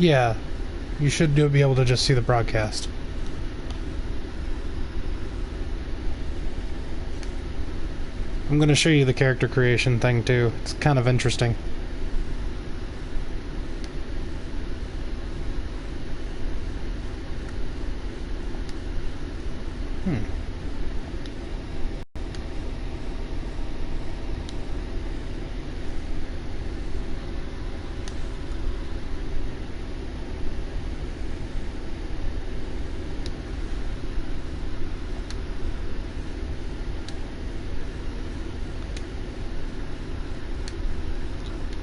Yeah, you should be able to just see the broadcast. I'm going to show you the character creation thing too. It's kind of interesting.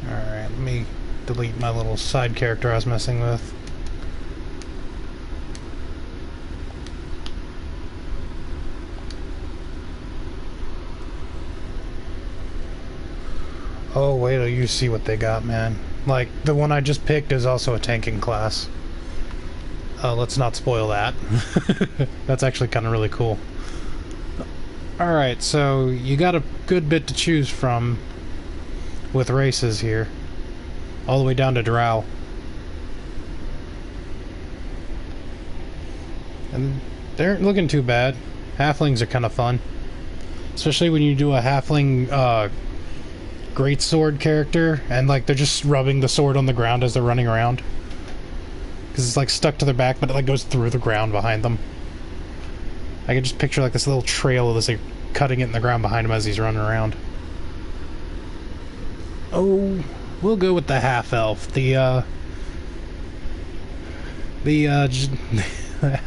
Alright, let me delete my little side character I was messing with. Oh, wait till you see what they got, man. Like, the one I just picked is also a tanking class. Let's not spoil that. That's actually kind of really cool. Alright, so you got a good bit to choose from with races here. All the way down to Drow. And they aren't looking too bad. Halflings are kind of fun. Especially when you do a halfling, greatsword character, and like they're just rubbing the sword on the ground as they're running around. Because it's like stuck to their back, but it like goes through the ground behind them. I can just picture like this little trail of this like cutting it in the ground behind him as he's running around. Oh, we'll go with the half-elf. The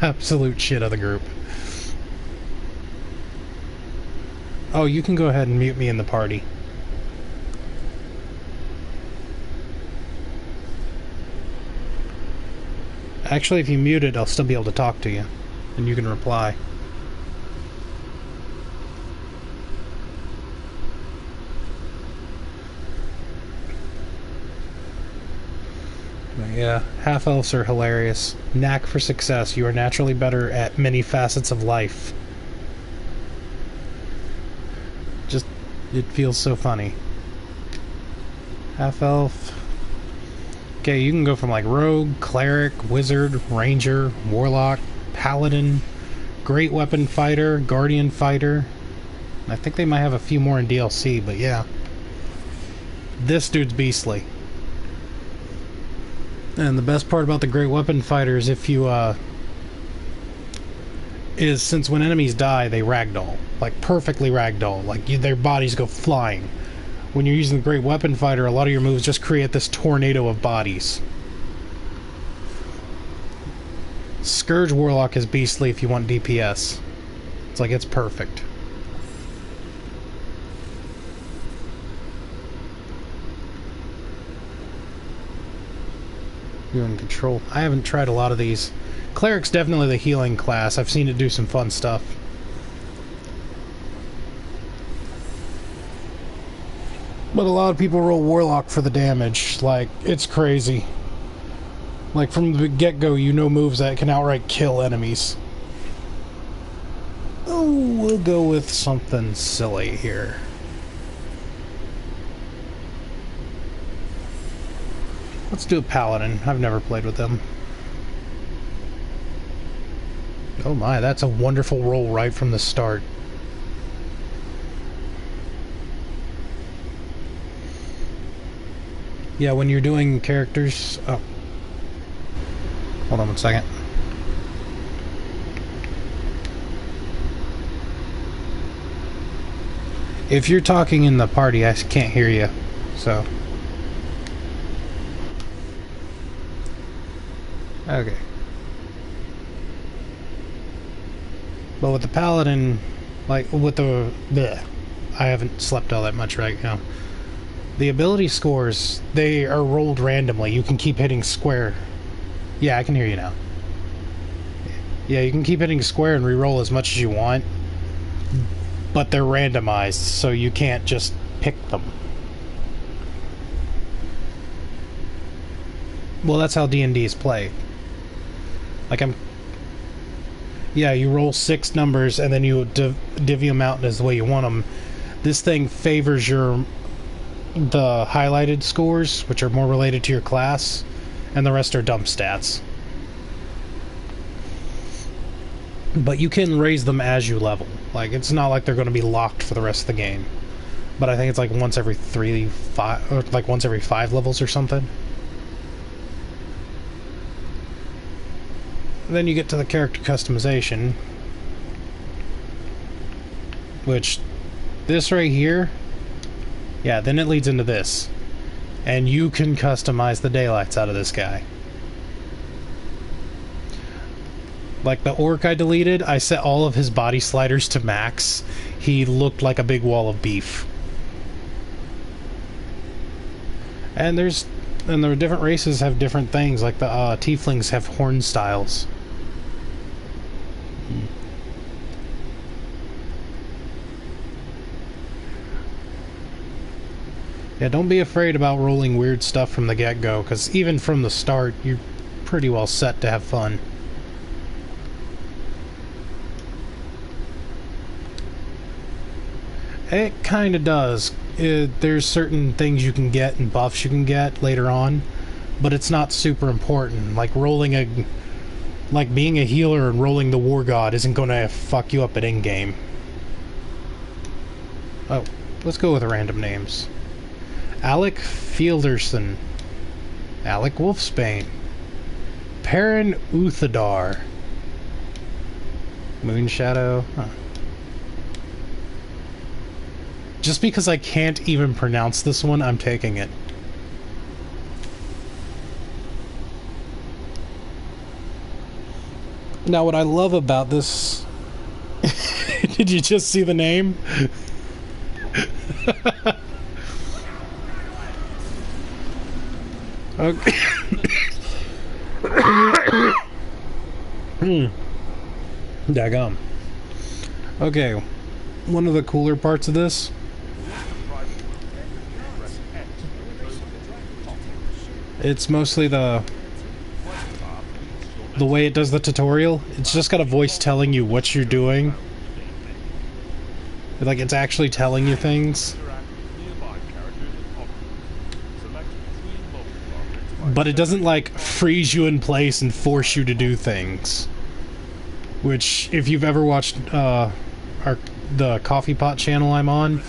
absolute shit of the group. Oh, you can go ahead and mute me in the party. Actually, if you mute it, I'll still be able to talk to you. And you can reply. But yeah, half-elves are hilarious. Knack for success. You are naturally better at many facets of life. Just, it feels so funny. Half-elf. Okay, you can go from like rogue, cleric, wizard, ranger, warlock, paladin, great weapon fighter, guardian fighter. I think they might have a few more in DLC, but yeah. This dude's beastly. And the best part about the great weapon fighter is if you, since when enemies die, they ragdoll. Like, perfectly ragdoll. Like, their bodies go flying. When you're using the great weapon fighter, a lot of your moves just create this tornado of bodies. Scourge Warlock is beastly if you want DPS. It's like, it's perfect. You're in control. I haven't tried a lot of these. Cleric's definitely the healing class. I've seen it do some fun stuff. But a lot of people roll Warlock for the damage. Like, it's crazy. Like, from the get-go, you know moves that can outright kill enemies. Oh, we'll go with something silly here. Let's do a Paladin. I've never played with them. Oh my, that's a wonderful roll right from the start. Yeah, when you're doing characters... Oh. Hold on one second. If you're talking in the party, I can't hear you, so... Okay. But with the Paladin, like, with the... Bleh, I haven't slept all that much right now. The ability scores, they are rolled randomly. You can keep hitting square. Yeah, I can hear you now. Yeah, you can keep hitting square and re-roll as much as you want. But they're randomized, so you can't just pick them. Well, that's how D&D is played. Like, yeah, you roll 6 numbers and then you divvy them out as the way you want them. This thing favors the highlighted scores, which are more related to your class, and the rest are dump stats. But you can raise them as you level. Like, it's not like they're going to be locked for the rest of the game. But I think it's like once every 5, or like once every 5 levels or something. Then you get to the character customization, which this right here, yeah, then it leads into this. And you can customize the daylights out of this guy. Like the orc I deleted, I set all of his body sliders to max. He looked like a big wall of beef. And the different races have different things, like the tieflings have horn styles. Yeah, don't be afraid about rolling weird stuff from the get-go, because even from the start, you're pretty well set to have fun. It kind of does. There's certain things you can get and buffs you can get later on, but it's not super important. Like being a healer and rolling the War God isn't going to fuck you up at in-game. Oh, let's go with random names. Alec Fielderson, Alec Wolfsbane, Perrin Uthadar, Moonshadow. Huh. Just because I can't even pronounce this one, I'm taking it. Now, what I love about this... Did you just see the name? Okay. Daggum. Okay, one of the cooler parts of this... It's mostly the way it does the tutorial. It's just got a voice telling you what you're doing. Like, it's actually telling you things. But it doesn't, like, freeze you in place and force you to do things. Which, if you've ever watched the Coffee Pot channel I'm on,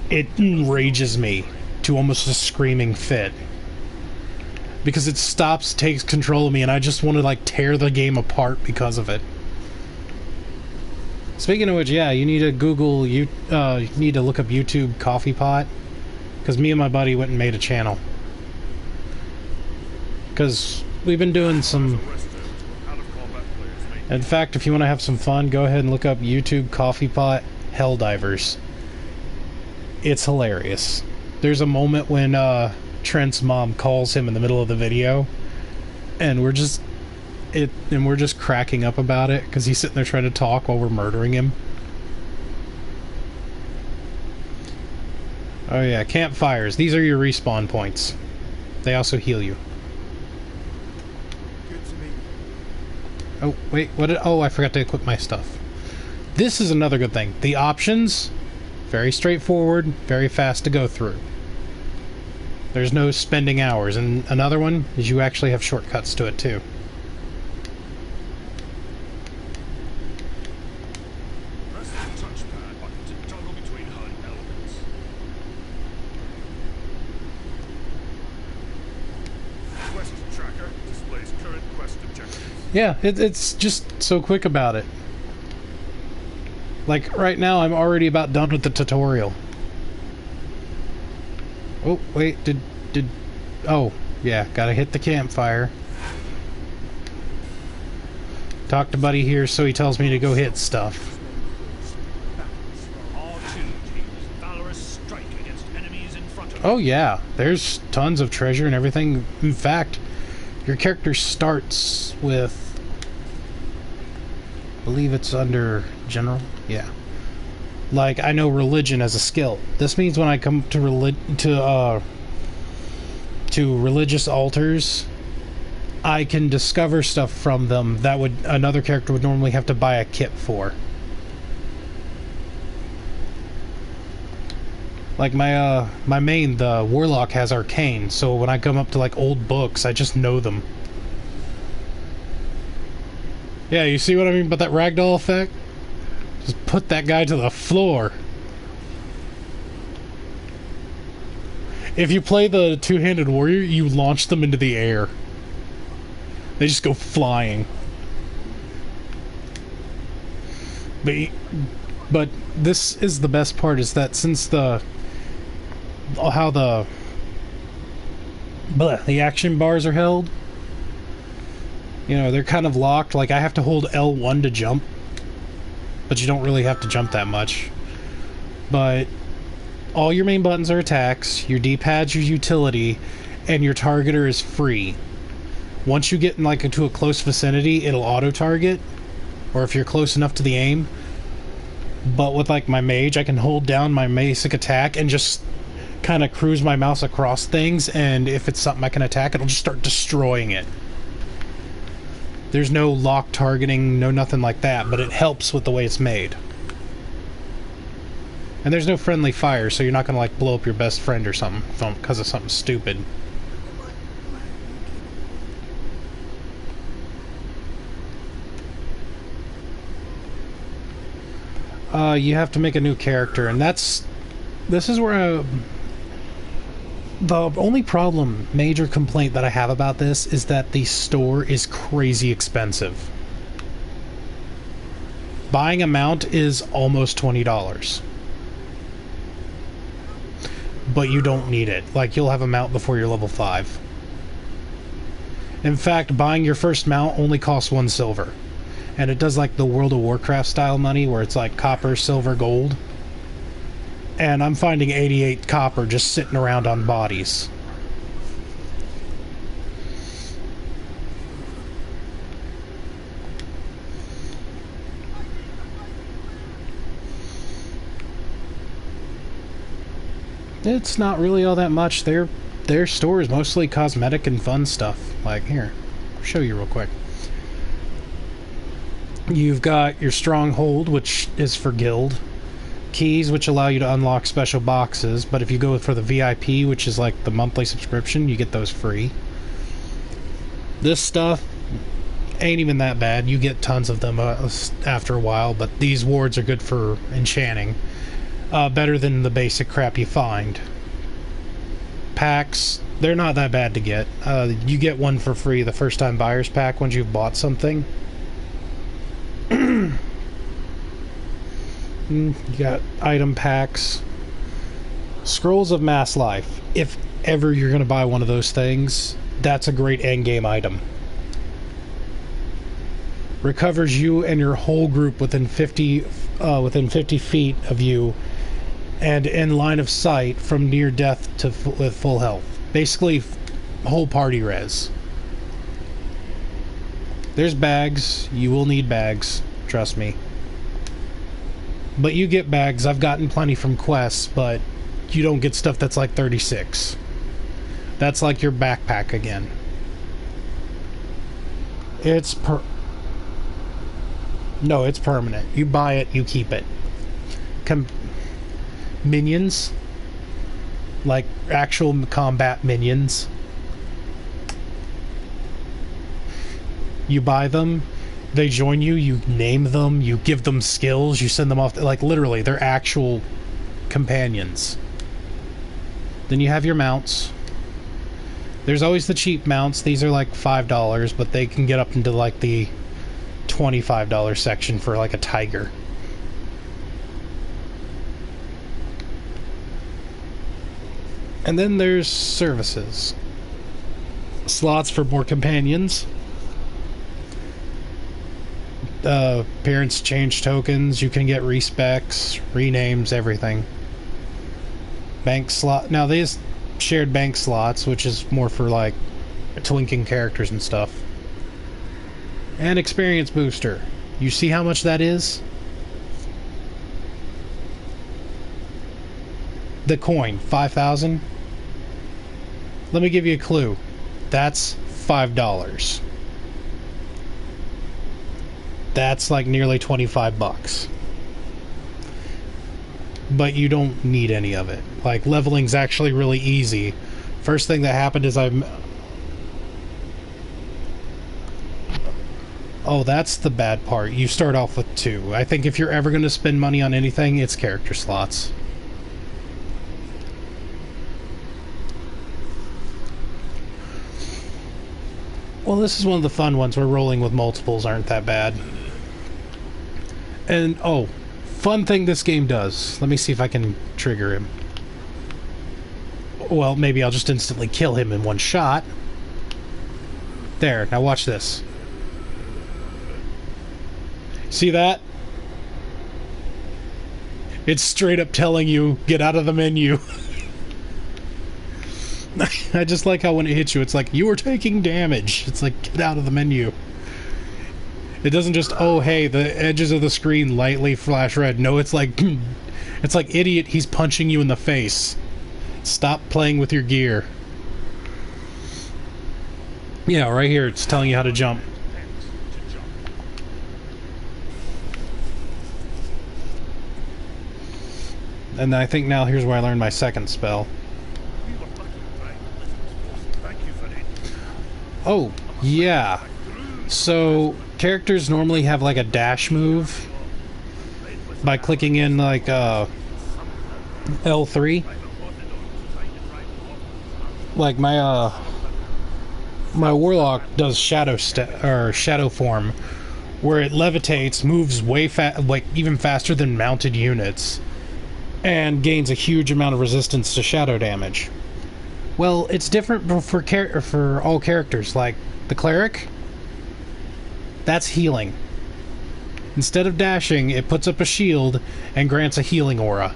it enrages me to almost a screaming fit. Because it stops, takes control of me, and I just want to, like, tear the game apart because of it. Speaking of which, yeah, you need to Google, you need to look up YouTube Coffee Pot. Because me and my buddy went and made a channel. Because we've been doing some... In fact, if you want to have some fun, go ahead and look up YouTube Coffee Pot Helldivers. It's hilarious. There's a moment when, Trent's mom calls him in the middle of the video, and we're just cracking up about it because he's sitting there trying to talk while we're murdering him. Oh yeah, campfires. These are your respawn points. They also heal you. Oh wait, oh, I forgot to equip my stuff. This is another good thing. The options, very straightforward, very fast to go through. There's no spending hours, and another one is you actually have shortcuts to it too. Press the touchpad button to toggle between HUD elements. Quest tracker displays current quest objectives. Yeah, it's just so quick about it. Like, right now I'm already about done with the tutorial. Oh, wait, oh, yeah, gotta hit the campfire. Talk to Buddy here so he tells me to go hit stuff. Oh yeah, there's tons of treasure and everything. In fact, your character starts with... I believe it's under General? Yeah. Like, I know religion as a skill. This means when I come to religious altars, I can discover stuff from them that another character would normally have to buy a kit for. Like my main, the Warlock, has Arcane, so when I come up to like old books, I just know them. Yeah, you see what I mean about that ragdoll effect? Just put that guy to the floor. If you play the two-handed warrior, you launch them into the air. They just go flying. But this is the best part, is that since the action bars are held, you know, they're kind of locked. Like, I have to hold L1 to jump, but you don't really have to jump that much. But all your main buttons are attacks, your D-pad's your utility, and your targeter is free. Once you get in, like, into a close vicinity, it'll auto-target, or if you're close enough to the aim. But with, like, my mage, I can hold down my basic attack and just kind of cruise my mouse across things, and if it's something I can attack, it'll just start destroying it. There's no lock targeting, no nothing like that, but it helps with the way it's made. And there's no friendly fire, so you're not going to, like, blow up your best friend or something because of something stupid. You have to make a new character, and this is where the only major complaint that I have about this is that the store is crazy expensive. Buying a mount is almost $20. But you don't need it. Like, you'll have a mount before you're level 5. In fact, buying your first mount only costs 1 silver. And it does like the World of Warcraft style money, where it's like copper, silver, gold. And I'm finding 88 copper just sitting around on bodies. It's not really all that much. Their store is mostly cosmetic and fun stuff. Like, here, I'll show you real quick. You've got your Stronghold, which is for guild. Keys, which allow you to unlock special boxes, but if you go for the VIP, which is like the monthly subscription, you get those free. This stuff ain't even that bad. You get tons of them after a while, but these wards are good for enchanting. Better than the basic crap you find. Packs, they're not that bad to get. You get one for free, the first time buyer's pack, once you've bought something. You got item packs. Scrolls of Mass Life. If ever you're going to buy one of those things, that's a great endgame item. Recovers you and your whole group within 50 feet of you and in line of sight from near death to with full health. Basically, whole party res. There's bags. You will need bags. Trust me. But you get bags. I've gotten plenty from quests, but you don't get stuff that's like 36. That's like your backpack again. No, it's permanent. You buy it, you keep it. Minions, like actual combat minions, you buy them, they join you, you name them, you give them skills, you send them off, like literally they're actual companions. Then you have your mounts. There's always the cheap mounts. These are like $5, but they can get up into like the $25 section for like a tiger. And then there's services. Slots for more companions. Appearance change tokens. You can get respecs, renames, everything. Bank slot. Now there's shared bank slots, which is more for like twinking characters and stuff. And experience booster. You see how much that is? The coin, 5,000. Let me give you a clue. That's $5. That's like nearly 25 bucks. but you don't need any of it. Like, leveling's actually really easy. First thing that happened is Oh, that's the bad part. You start off with 2. I think if you're ever going to spend money on anything, it's character slots. Well, this is one of the fun ones where rolling with multiples aren't that bad. And, oh, fun thing this game does. Let me see if I can trigger him. Well, maybe I'll just instantly kill him in one shot. There, now watch this. See that? It's straight up telling you, get out of the menu. I just like how when it hits you, it's like, you are taking damage. It's like, get out of the menu. It doesn't just, oh, hey, the edges of the screen lightly flash red. No, it's like, idiot, he's punching you in the face. Stop playing with your gear. Yeah, right here, it's telling you how to jump. And I think now here's where I learned my second spell. Oh, yeah. So, characters normally have like a dash move by clicking in like L3. Like my warlock does shadow form, where it levitates, moves way like even faster than mounted units, and gains a huge amount of resistance to shadow damage. Well, it's different for all characters. Like the cleric, that's healing. Instead of dashing, it puts up a shield and grants a healing aura.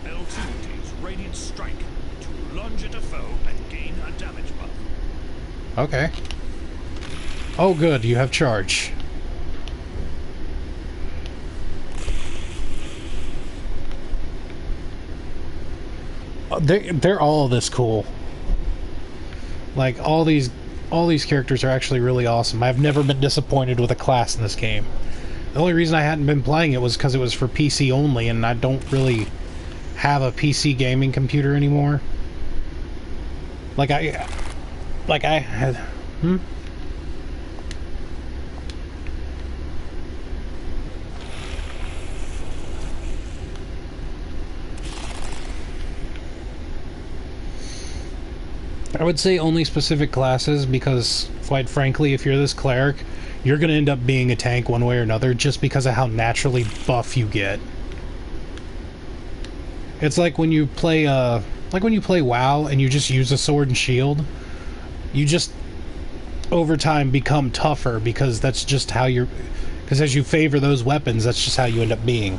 L2 deals radiant strike to lunge at a foe and gain a damage buff. Okay. Oh, good. You have charge. They're all this cool. Like all these characters are actually really awesome. I've never been disappointed with a class in this game. The only reason I hadn't been playing it was because it was for PC only, and I don't really have a PC gaming computer anymore. Like I had. I would say only specific classes, because, quite frankly, if you're this cleric, you're going to end up being a tank one way or another just because of how naturally buff you get. It's like when you play WoW and you just use a sword and shield, you just over time become tougher because that's just how you're... Because as you favor those weapons, that's just how you end up being.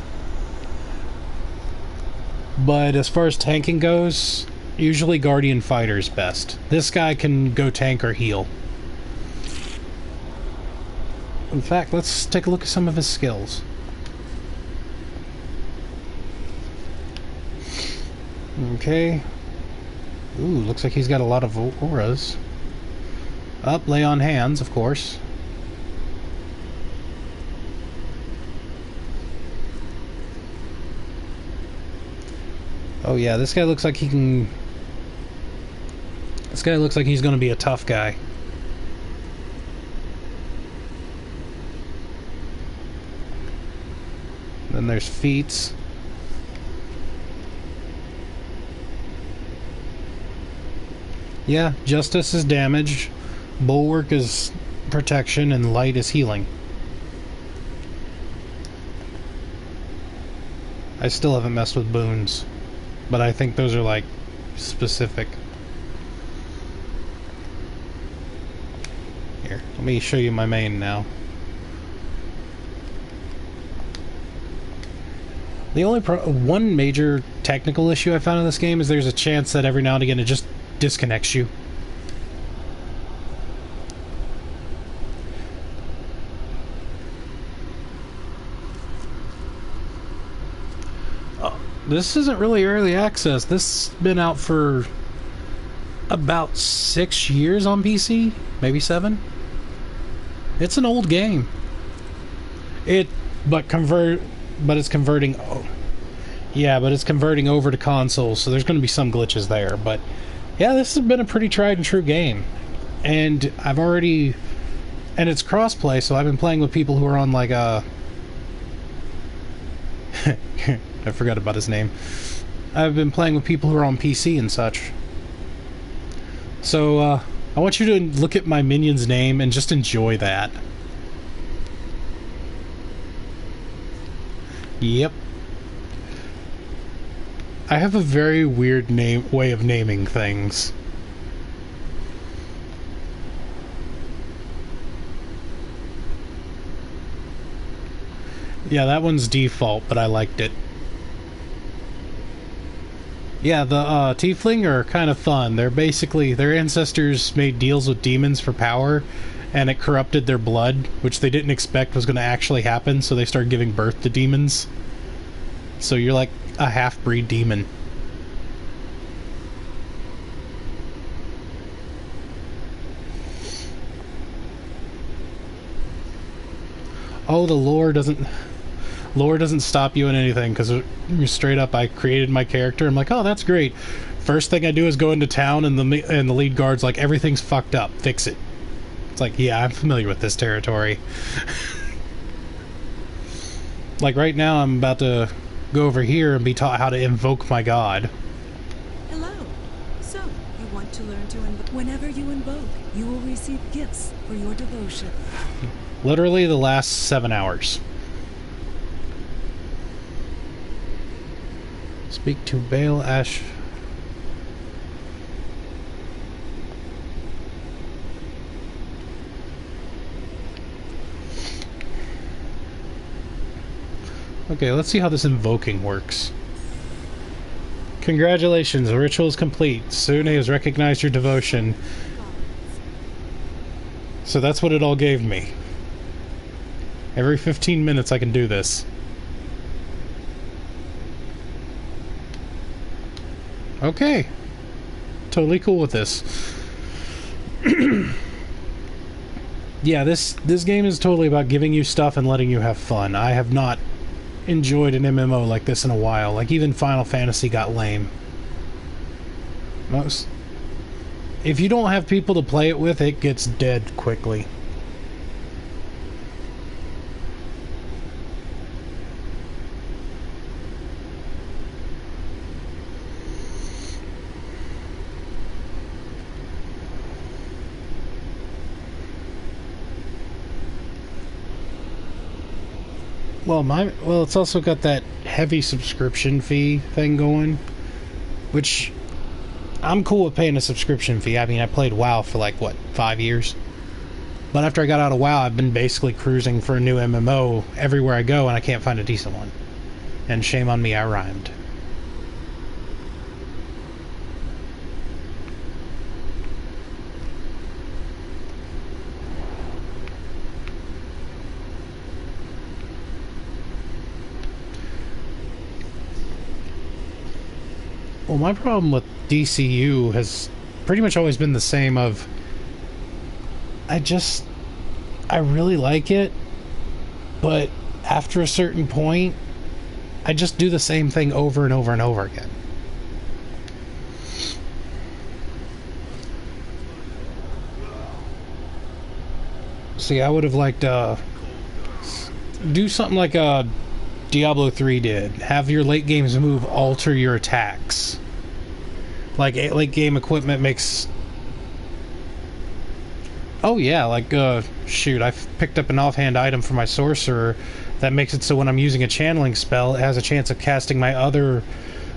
But as far as tanking goes, usually Guardian Fighter's best. This guy can go tank or heal. In fact, let's take a look at some of his skills. Okay. Ooh, looks like he's got a lot of auras. Up, lay on hands, of course. Oh yeah, this guy looks like he can... This guy looks like he's gonna be a tough guy. Then there's feats. Yeah, Justice is damage, Bulwark is protection, and Light is healing. I still haven't messed with boons, but I think those are like specific. Here, let me show you my main now. The only one major technical issue I found in this game is there's a chance that every now and again it just disconnects you. This isn't really early access. This has been out for about 6 years on PC, maybe 7. It's an old game. But it's converting. Oh, Yeah, but it's converting over to console, so there's going to be some glitches there. But yeah, this has been a pretty tried and true game. And I've already... And it's crossplay, so I've been playing with people who are on, like, I forgot about his name. I've been playing with people who are on PC and such. So, I want you to look at my minion's name and just enjoy that. Yep. I have a very weird way of naming things. Yeah, that one's default, but I liked it. Yeah, the Tiefling are kind of fun. They're basically... Their ancestors made deals with demons for power, and it corrupted their blood, which they didn't expect was going to actually happen, so they started giving birth to demons. So you're like a half-breed demon. Oh, the lore doesn't stop you in anything, because you're straight up, I created my character. I'm like, oh, that's great. First thing I do is go into town, and the lead guard's like, everything's fucked up. Fix it. It's like, yeah, I'm familiar with this territory. Like right now, I'm about to go over here and be taught how to invoke my god. Hello. So, you want to learn to invoke? Whenever you invoke, you will receive gifts for your devotion. Literally the last 7 hours. Speak to Baal Ash. Okay, let's see how this invoking works. Congratulations, the ritual is complete. Sune has recognized your devotion. So that's what it all gave me. Every 15 minutes I can do this. Okay. Totally cool with this. Yeah, this game is totally about giving you stuff and letting you have fun. I have not enjoyed an MMO like this in a while. Like, even Final Fantasy got lame. If you don't have people to play it with, it gets dead quickly. Well, it's also got that heavy subscription fee thing going, which I'm cool with paying a subscription fee. I mean, I played WoW for like, what, 5 years? But after I got out of WoW, I've been basically cruising for a new MMO everywhere I go, and I can't find a decent one. And shame on me, I rhymed. Well, my problem with DCU has pretty much always been the same of... I really like it, but after a certain point, I just do the same thing over and over and over again. See, I would have liked do something like Diablo 3 did. Have your late game's move alter your attacks. Like, late game equipment makes... Oh yeah, like, shoot, I've picked up an offhand item for my sorcerer that makes it so when I'm using a channeling spell, it has a chance of casting my other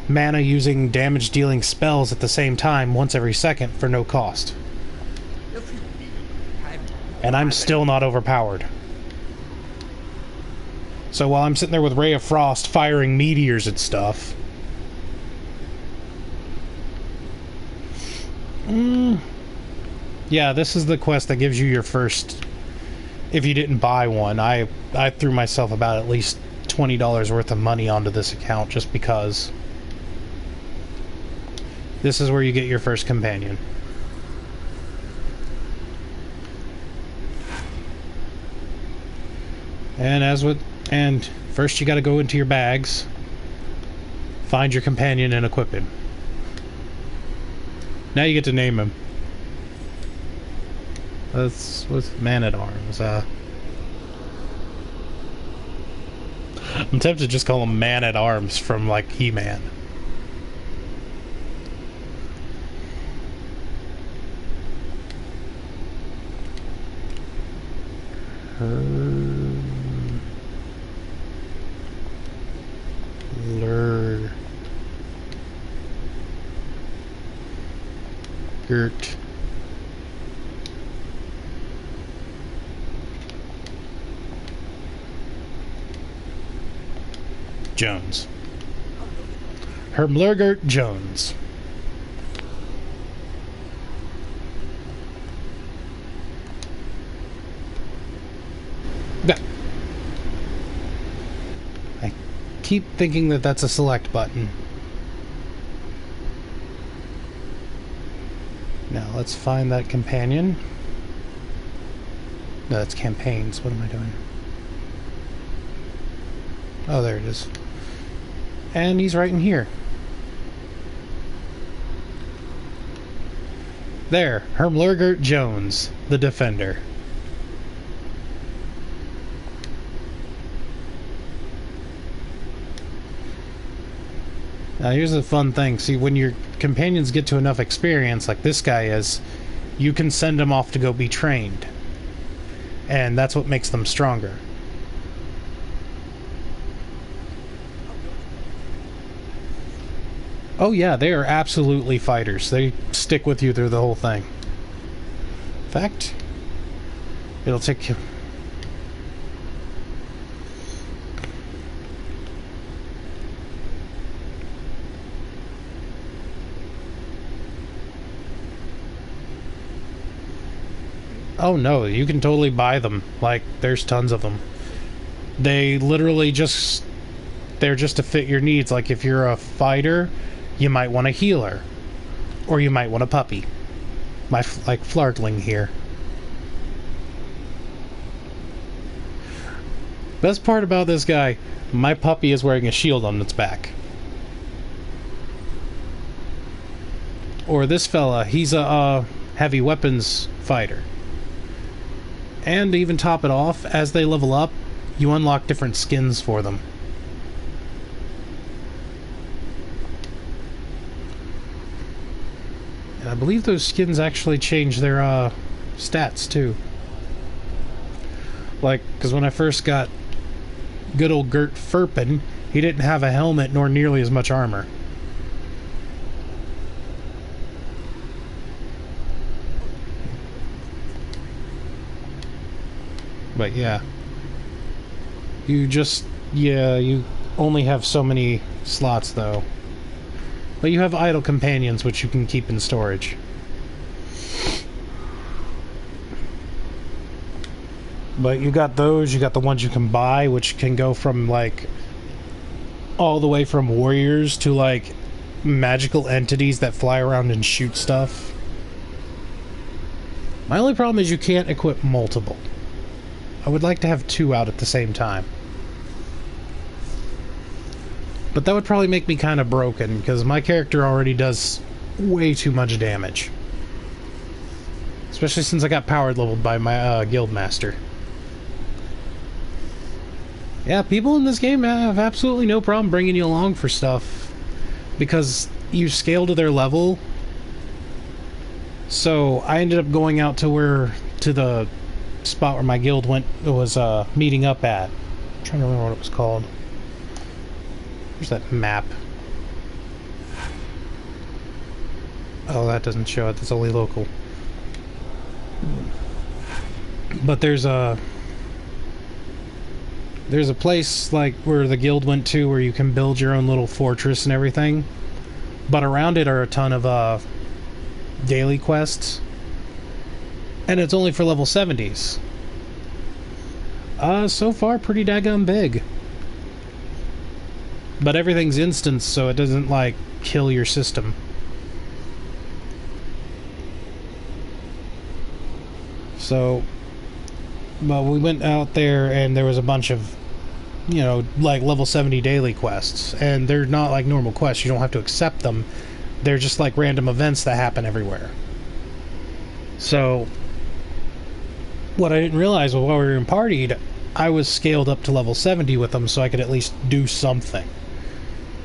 mana-using, damage-dealing spells at the same time once every second for no cost. And I'm still not overpowered. So while I'm sitting there with Ray of Frost firing meteors at stuff... Yeah, this is the quest that gives you your first... If you didn't buy one, I threw myself about at least $20 worth of money onto this account just because. This is where you get your first companion. And first you gotta go into your bags. Find your companion and equip him. Now you get to name him. That's what's Man-at-Arms. I'm tempted to just call him Man-at-Arms from, like, He-Man. Gert Jones. Hermlergert Jones. I keep thinking that that's a select button. Now let's find that companion. No, that's campaigns. What am I doing? Oh, there it is. And he's right in here. There, Hermlergert Jones, the Defender. Now here's a fun thing. See, when your companions get to enough experience, like this guy is, you can send them off to go be trained. And that's what makes them stronger. Oh yeah, they are absolutely fighters. They stick with you through the whole thing. In fact, it'll take you... Oh no, you can totally buy them. Like, there's tons of them. They literally just... They're just to fit your needs. Like, if you're a fighter, you might want a healer. Or you might want a puppy. Like Flartling here. Best part about this guy, my puppy is wearing a shield on its back. Or this fella, he's a heavy weapons fighter. And to even top it off, as they level up, you unlock different skins for them. And I believe those skins actually change their stats too. Like, because when I first got good old Gert Furpin, he didn't have a helmet nor nearly as much armor. But yeah. You only have so many slots though. But you have idle companions which you can keep in storage. But you got those, you got the ones you can buy, which can go from like all the way from warriors to like magical entities that fly around and shoot stuff. My only problem is you can't equip multiple. I would like to have 2 out at the same time. But that would probably make me kind of broken, because my character already does way too much damage. Especially since I got powered leveled by my guild master. Yeah, people in this game have absolutely no problem bringing you along for stuff, because you scale to their level. So I ended up going out to the spot where my guild was meeting up at. I'm trying to remember what it was called. Where's that map? Oh, that doesn't show it. That's only local. But there's a place like where the guild went to where you can build your own little fortress and everything. But around it are a ton of daily quests. And it's only for level 70s. So far pretty daggone big. But everything's instance, so it doesn't, like, kill your system. So, but we went out there and there was a bunch of you know, like level 70 daily quests, and they're not like normal quests. You don't have to accept them. They're just like random events that happen everywhere. So what I didn't realize was while we were in partied, I was scaled up to level 70 with them so I could at least do something.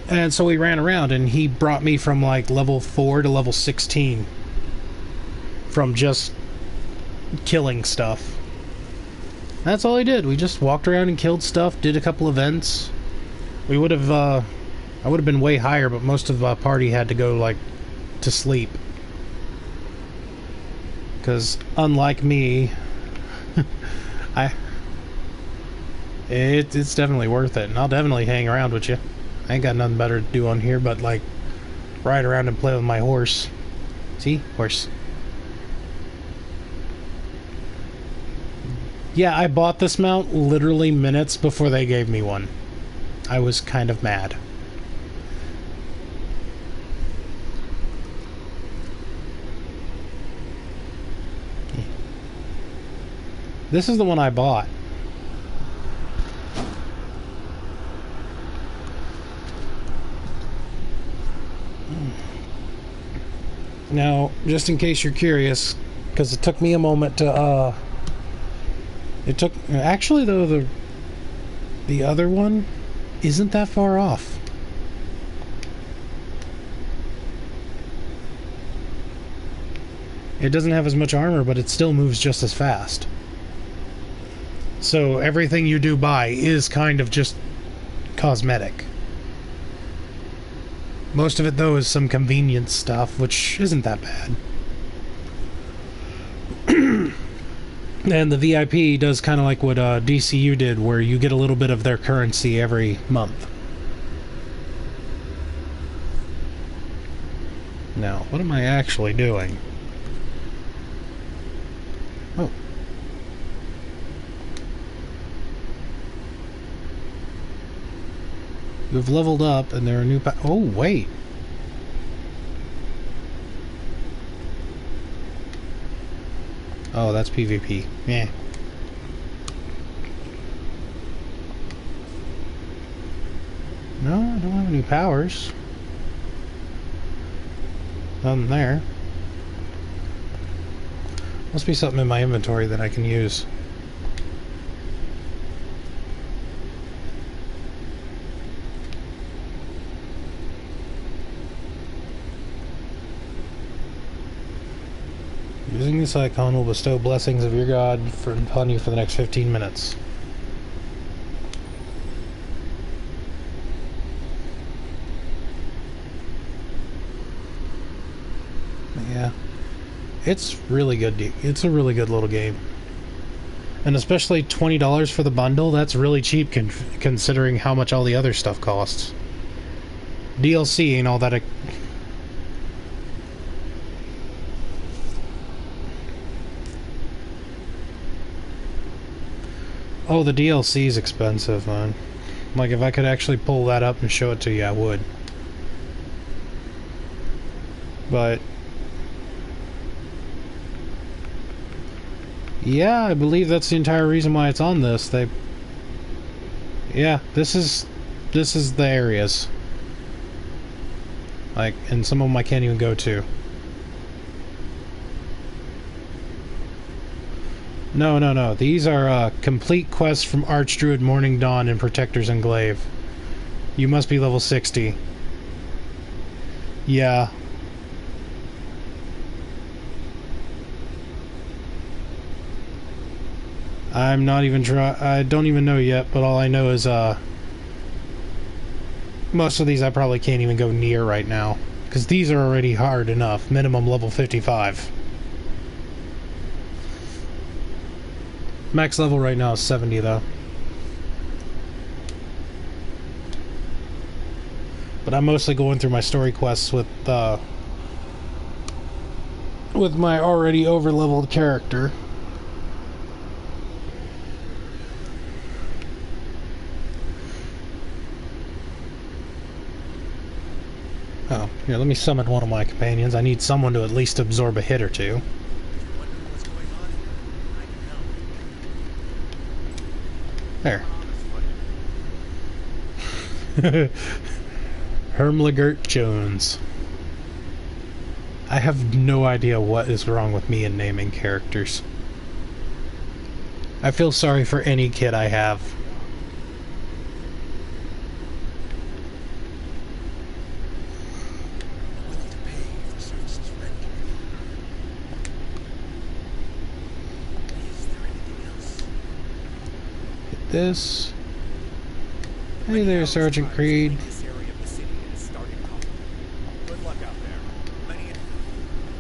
And so we ran around, and he brought me from like level 4 to level 16 from just killing stuff. That's all he did. We just walked around and killed stuff, did a couple events. We would have, I would have been way higher, but most of the party had to go, like, to sleep. Because, unlike me, it's definitely worth it, and I'll definitely hang around with you. I ain't got nothing better to do on here but, like, ride around and play with my horse. See? Horse. Yeah, I bought this mount literally minutes before they gave me one. I was kind of mad. This is the one I bought. Now, just in case you're curious, because it took me a moment to, actually though, the other one isn't that far off. It doesn't have as much armor, but it still moves just as fast. So everything you do buy is kind of just cosmetic. Most of it, though, is some convenience stuff, which isn't that bad. And the VIP does kind of like what DCU did, where you get a little bit of their currency every month. Now, what am I actually doing? Oh. You've leveled up, and there are new oh, wait. Oh, that's PvP. Yeah. No, I don't have any powers. Nothing there. Must be something in my inventory that I can use. Using this icon will bestow blessings of your God upon you for the next 15 minutes. Yeah. It's really good. It's a really good little game. And especially $20 for the bundle, that's really cheap considering how much all the other stuff costs. DLC ain't all that... Oh, the DLC is expensive, man. Like, if I could actually pull that up and show it to you, I would. But... yeah, I believe that's the entire reason why it's on this. Yeah, this is the areas. Like, and some of them I can't even go to. No. These are complete quests from Archdruid, Morning Dawn, and Protector's Enclave. You must be level 60. Yeah. I'm not even I don't even know yet, but all I know is most of these I probably can't even go near right now, because these are already hard enough. Minimum level 55. Max level right now is 70 though. But I'm mostly going through my story quests with my already over-leveled character. Oh, here, let me summon one of my companions. I need someone to at least absorb a hit or two. There. Hermlegert Jones. I have no idea what is wrong with me in naming characters. I feel sorry for any kid I have. Hit this. Hey there, Sergeant Creed. This area of the city is starting up. Good luck out there. Many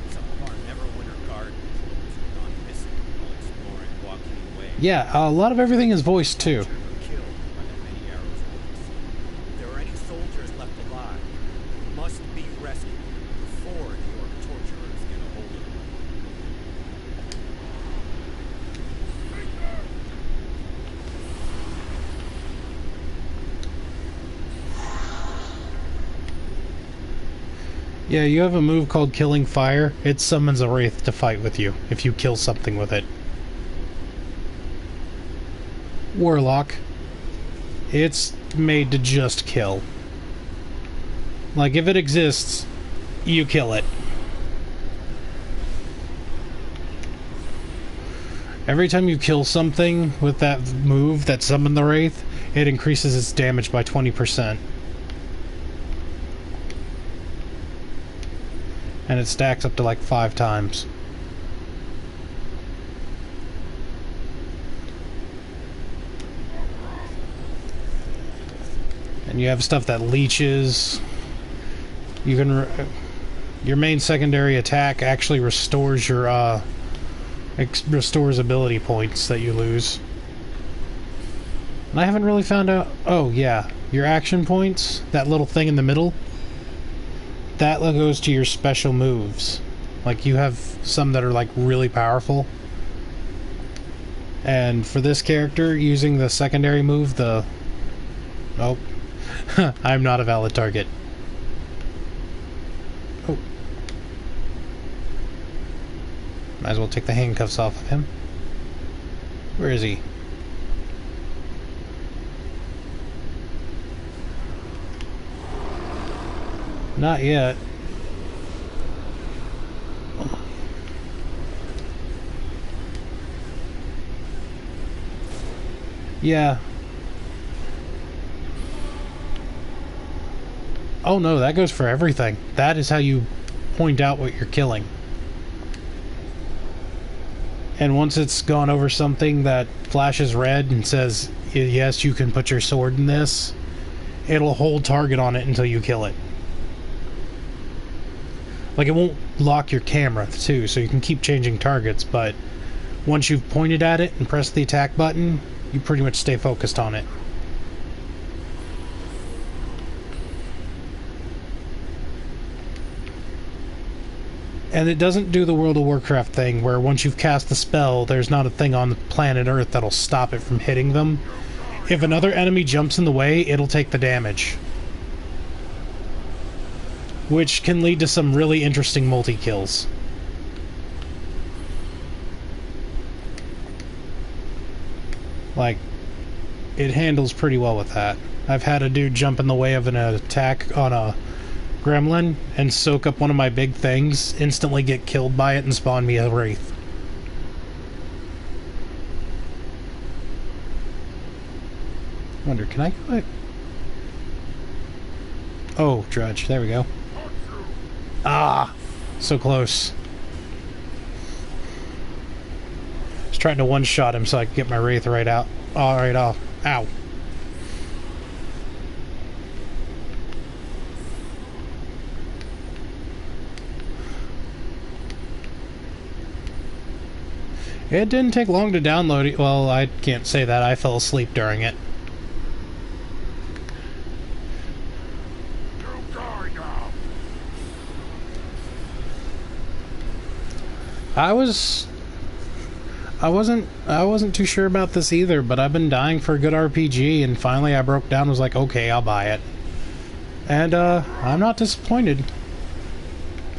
some of our Neverwinter guard have gone missing while exploring Joaquin Way. Yeah, a lot of everything is voiced too. Killed by the many arrows bullets. If there are any soldiers left alive, they must be rescued before the orc torturers get a hold of them. Yeah, you have a move called Killing Fire. It summons a wraith to fight with you if you kill something with it. Warlock. It's made to just kill. Like, if it exists, you kill it. Every time you kill something with that move that summoned the wraith, it increases its damage by 20%. And it stacks up to like 5 times. And you have stuff that leeches. You can your main secondary attack actually restores your restores ability points that you lose. And I haven't really found out. Oh yeah, your action points, that little thing in the middle, that goes to your special moves. Like, you have some that are like really powerful. And for this character, using the secondary move, the... Oh. I'm not a valid target. Oh. Might as well take the handcuffs off of him. Where is he? Not yet. Yeah. Oh no, that goes for everything. That is how you point out what you're killing. And once it's gone over something that flashes red and says, yes, you can put your sword in this, it'll hold target on it until you kill it. Like, it won't lock your camera too, so you can keep changing targets, but once you've pointed at it and pressed the attack button, you pretty much stay focused on it. And it doesn't do the World of Warcraft thing where once you've cast the spell, there's not a thing on the planet Earth that'll stop it from hitting them. If another enemy jumps in the way, it'll take the damage. Which can lead to some really interesting multi-kills. Like, it handles pretty well with that. I've had a dude jump in the way of an attack on a gremlin and soak up one of my big things, instantly get killed by it, and spawn me a wraith. Wonder, can I go? Oh, Drudge, there we go. Ah, so close. I was trying to one-shot him so I could get my wraith right out. Alright, off. Ow. It didn't take long to download it. Well, I can't say that. I fell asleep during it. I wasn't too sure about this either, but I've been dying for a good RPG, and finally I broke down and was like, okay, I'll buy it. And I'm not disappointed.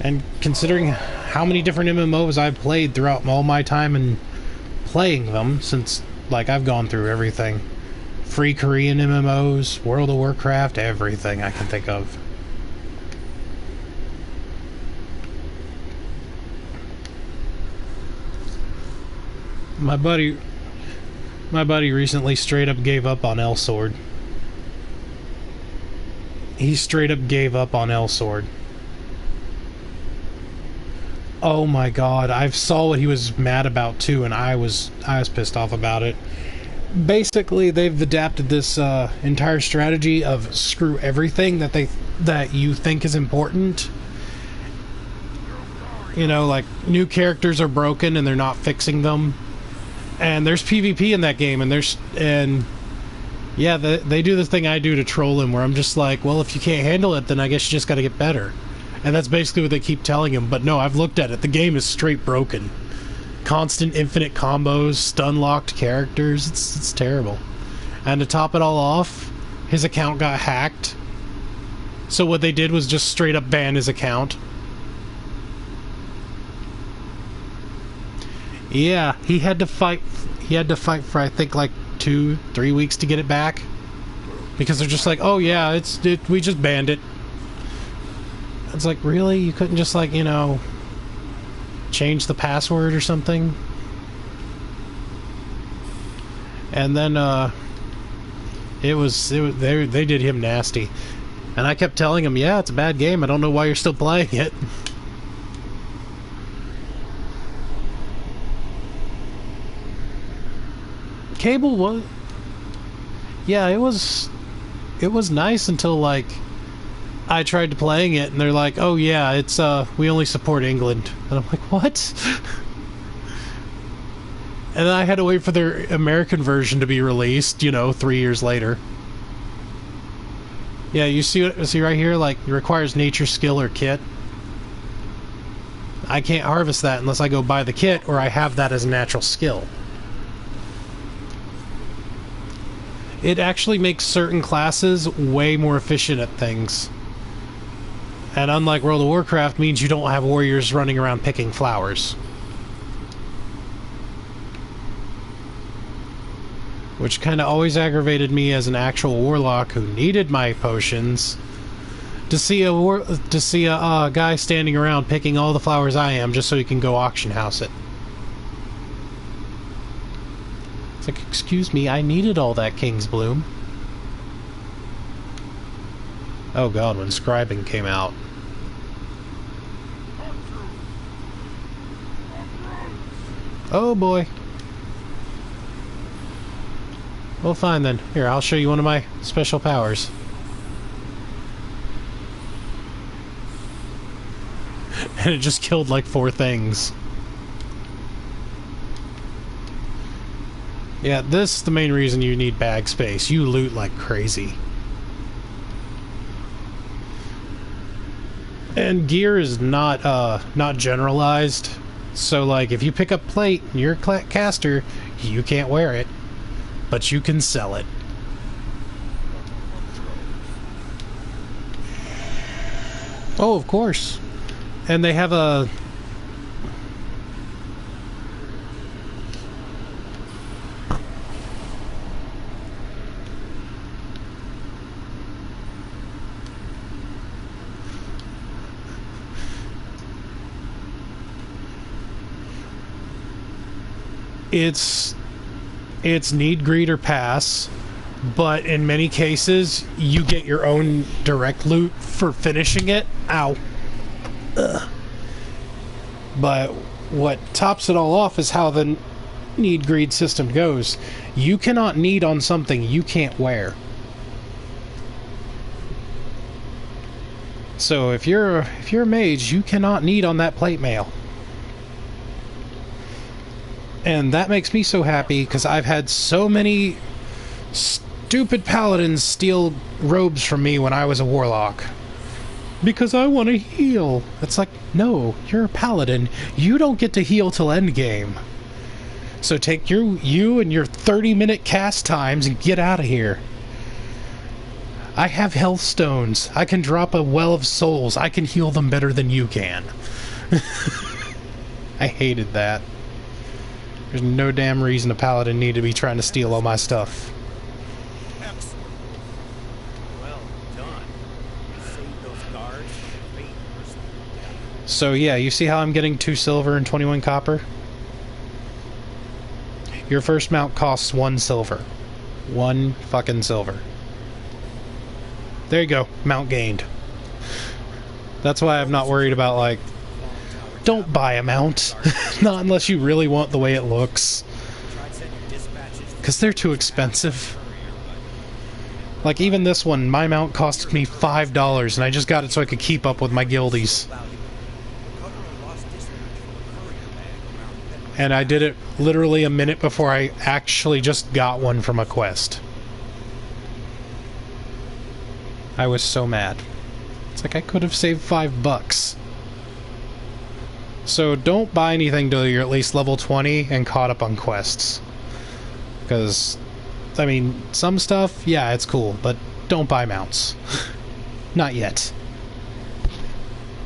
And considering how many different MMOs I've played throughout all my time and playing them, since, like, I've gone through everything free Korean MMOs, World of Warcraft, everything I can think of. My buddy recently straight up gave up on L-Sword. He straight up gave up on L-Sword. Oh my god, I saw what he was mad about too, and I was pissed off about it. Basically, they've adapted this entire strategy of screw everything that you think is important. You know, like new characters are broken and they're not fixing them. And there's PvP in that game, and yeah, they do the thing I do to troll him, where I'm just like, well, if you can't handle it, then I guess you just got to get better. And that's basically what they keep telling him. But no, I've looked at it. The game is straight broken. Constant infinite combos, stun-locked characters. It's terrible. And to top it all off, his account got hacked. So what they did was just straight up ban his account. Yeah, he had to fight for I think like 2-3 weeks to get it back. Because they're just like, oh yeah, we just banned it. It's like, really? You couldn't just, like, you know, change the password or something? And then, they did him nasty. And I kept telling him, yeah, it's a bad game. I don't know why you're still playing it. Cable was... Yeah, it was nice until, like... I tried playing it, and they're like, oh yeah, it's, we only support England. And I'm like, what? And then I had to wait for their American version to be released, you know, 3 years later. Yeah, you see right here, like, it requires nature skill or kit. I can't harvest that unless I go buy the kit, or I have that as a natural skill. It actually makes certain classes way more efficient at things. And unlike World of Warcraft, means you don't have warriors running around picking flowers. Which kind of always aggravated me as an actual warlock who needed my potions. To see a guy standing around picking all the flowers I am just so he can go auction house it. It's like, excuse me, I needed all that King's Bloom. Oh god, when scribing came out. Oh boy. Well, fine then. Here, I'll show you one of my special powers. And it just killed like 4 things. Yeah, this is the main reason you need bag space. You loot like crazy. And gear is not generalized. So, like, if you pick up plate and you're a caster, you can't wear it. But you can sell it. Oh, of course. And they have a... It's need, greed, or pass, but in many cases, you get your own direct loot for finishing it. Ow. Ugh. But what tops it all off is how the need, greed system goes. You cannot need on something you can't wear. So if you're a mage, you cannot need on that plate mail. And that makes me so happy, because I've had so many stupid paladins steal robes from me when I was a warlock. Because I want to heal. It's like, no, you're a paladin. You don't get to heal till endgame. So take you and your 30-minute cast times and get out of here. I have health stones. I can drop a well of souls. I can heal them better than you can. I hated that. There's no damn reason a paladin need to be trying to steal all my stuff. So yeah, you see how I'm getting 2 silver and 21 copper? Your first mount costs 1 silver. 1 fucking silver. There you go, mount gained. That's why I'm not worried about, like, don't buy a mount. Not unless you really want the way it looks. Because they're too expensive. Like, even this one, my mount cost me $5, and I just got it so I could keep up with my guildies. And I did it literally a minute before I actually just got one from a quest. I was so mad. It's like I could have saved $5. So don't buy anything till you're at least level 20 and caught up on quests. Because, I mean, some stuff, yeah, it's cool, but don't buy mounts. Not yet.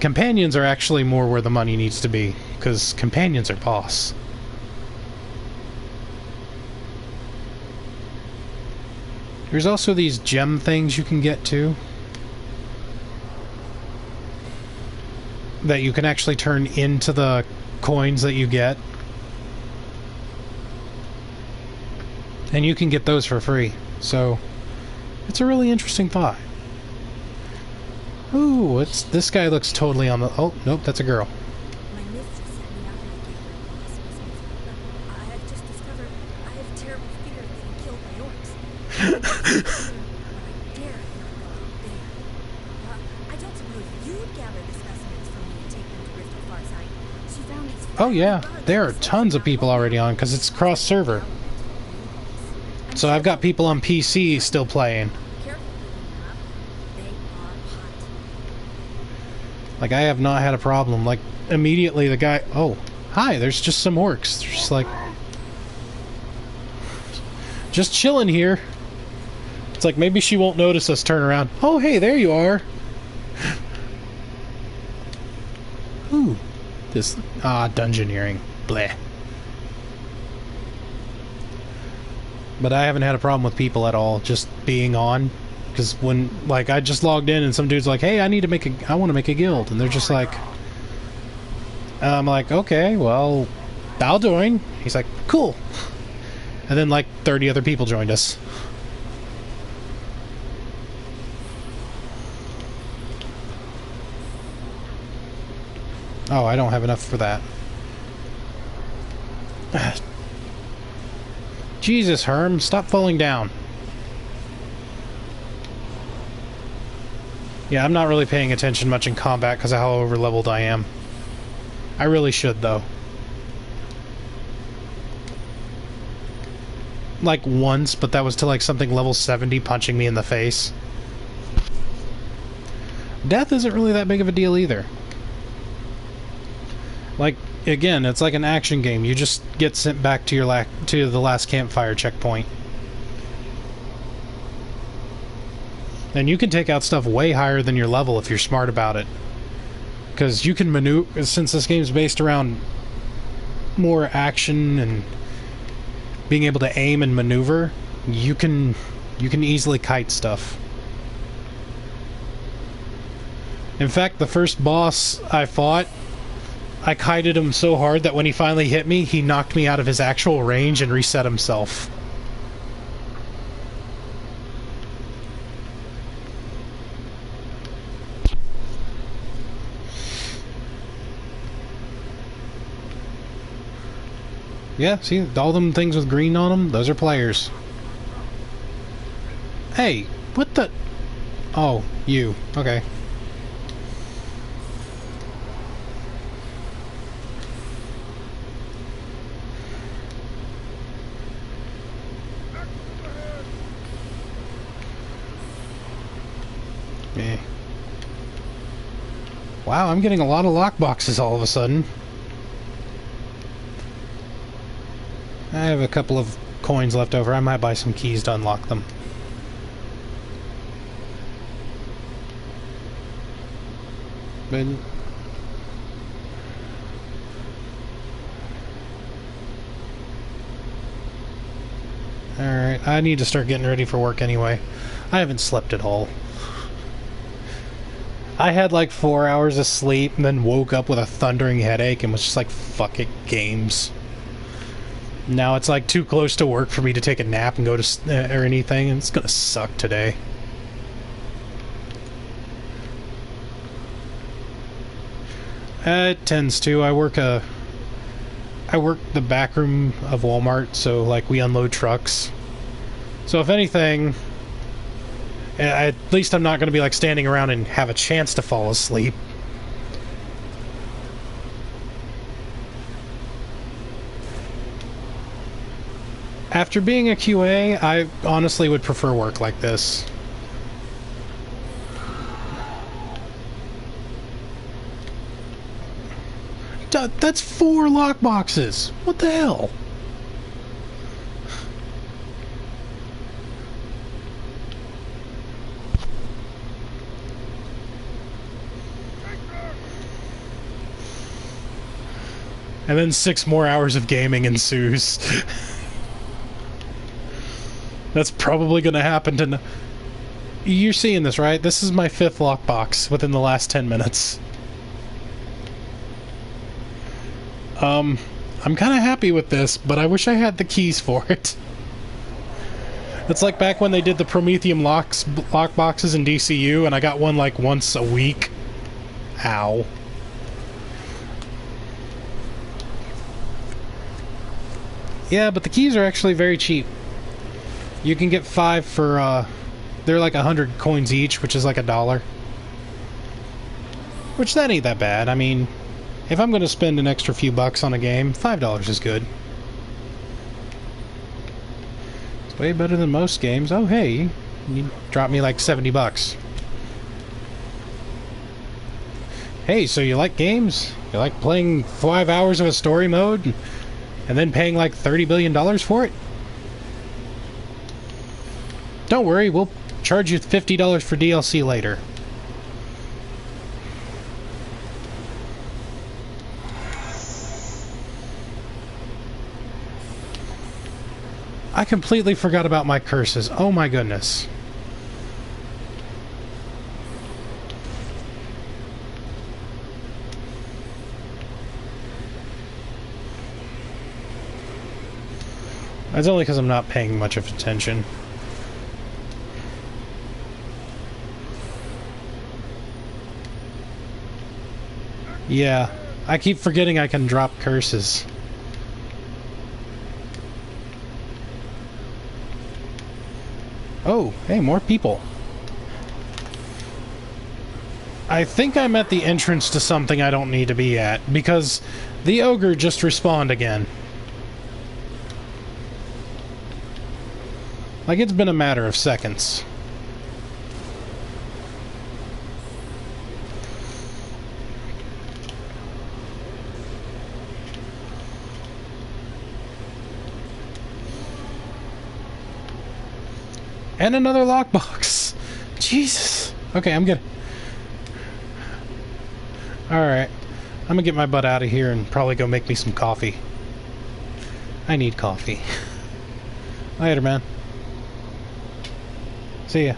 Companions are actually more where the money needs to be, because companions are boss. There's also these gem things you can get too. That you can actually turn into the coins that you get. And you can get those for free. So, it's a really interesting thought. Ooh, this guy looks totally on the... Oh, nope, that's a girl. My mistress sent me out here to give her a Christmas, but I have just discovered I have terrible fear of being killed by orcs. I dare not go out there. I don't suppose you'd gather the specimens for me and take them to Rift or Farside. She found these... Oh yeah, there are tons of people already on, because it's cross-server. So I've got people on PC still playing. Like, I have not had a problem. Like, immediately the guy... Oh, hi, there's just some orcs. They're just like... Just chilling here. It's like, maybe she won't notice us turn around. Oh, hey, there you are. Ooh. This... dungeoneering. Bleh. But I haven't had a problem with people at all just being on. Because when, like, I just logged in and some dude's like, hey, I want to make a guild. And they're just like... I'm like, okay, well, I'll join. He's like, cool. And then, like, 30 other people joined us. Oh, I don't have enough for that. Jesus, Herm, stop falling down. Yeah, I'm not really paying attention much in combat because of how over-leveled I am. I really should, though. Like, once, but that was to, like, something level 70 punching me in the face. Death isn't really that big of a deal, either. Like, again, it's like an action game. You just get sent back to your to the last campfire checkpoint. And you can take out stuff way higher than your level if you're smart about it. Because you can maneuver, since this game's based around more action and being able to aim and maneuver, you can easily kite stuff. In fact, the first boss I fought, I kited him so hard that when he finally hit me, he knocked me out of his actual range and reset himself. Yeah, see, all them things with green on them, those are players. Hey, what the... Oh, you. Okay. Eh. Wow, I'm getting a lot of lockboxes all of a sudden. I have a couple of coins left over. I might buy some keys to unlock them. But... Alright, I need to start getting ready for work anyway. I haven't slept at all. I had like 4 hours of sleep and then woke up with a thundering headache and was just like, fuck it, games. Now it's like too close to work for me to take a nap and go to or anything, and it's gonna suck today. It tends to. I work the back room of Walmart, so like we unload trucks. So if anything, at least I'm not going to be like standing around and have a chance to fall asleep. After being a QA, I honestly would prefer work like this. That's 4 lockboxes! What the hell? And then 6 more hours of gaming ensues. That's probably gonna happen to... You're seeing this, right? This is my 5th lockbox within the last 10 minutes. I'm kind of happy with this, but I wish I had the keys for it. It's like back when they did the Prometheum lockboxes in DCU, and I got one like once a week. Ow. Yeah, but the keys are actually very cheap. You can get 5 for, they're like 100 coins each, which is like $1. Which, that ain't that bad. I mean, if I'm going to spend an extra few bucks on a game, $5 is good. It's way better than most games. Oh, hey, you dropped me like 70 bucks. Hey, so you like games? You like playing 5 hours of a story mode and then paying like $30 billion for it? Don't worry, we'll charge you $50 for DLC later. I completely forgot about my curses. Oh my goodness. That's only because I'm not paying much of attention. Yeah, I keep forgetting I can drop curses. Oh, hey, more people. I think I'm at the entrance to something I don't need to be at, because the ogre just respawned again. Like, it's been a matter of seconds. And another lockbox. Jesus. Okay, I'm good. Alright. I'm gonna get my butt out of here and probably go make me some coffee. I need coffee. Later, man. See ya.